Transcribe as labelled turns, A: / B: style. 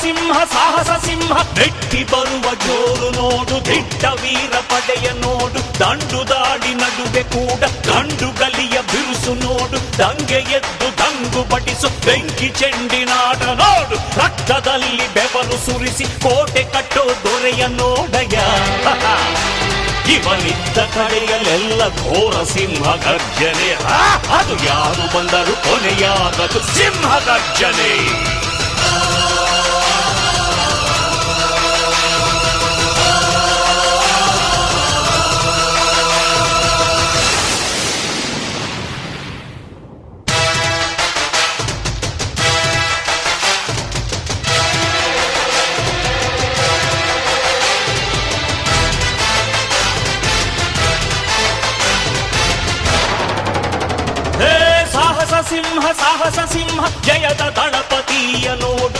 A: ಸಿಂಹ ಸಾಹಸ ಸಿಂಹ ನೆಟ್ಟಿ ಬರುವ ಜೋರು ನೋಡು, ದಿಟ್ಟ ವೀರ ಪಡೆಯ ನೋಡು, ದಂಡು ದಾಡಿ ನಡುವೆ ಕೂಡ ಗಂಡುಗಲಿಯ ಬಿರುಸು ನೋಡು, ದಂಗೆ ಎದ್ದು ದಂಗು ಬಡಿಸು ಬೆಂಕಿ ಚೆಂಡಿನಾಟ ನೋಡು, ರಕ್ತದಲ್ಲಿ ಬೆವರು ಸುರಿಸಿ ಕೋಟೆ ಕಟ್ಟೋ ದೊರೆಯ ನೋಡಯ. ಇವನಿದ್ದ ಕಡೆಯಲ್ಲೆಲ್ಲ ಘೋರ ಸಿಂಹ ಗರ್ಜನೆ, ಅದು ಯಾರು ಬಂದರು ಕೊನೆಯಾಗದು ಸಿಂಹ ಗರ್ಜನೆ. ಸಾಹಸ ಸಿಂಹ ಜಯದ ದಳಪತಿಯ ನೋಡು.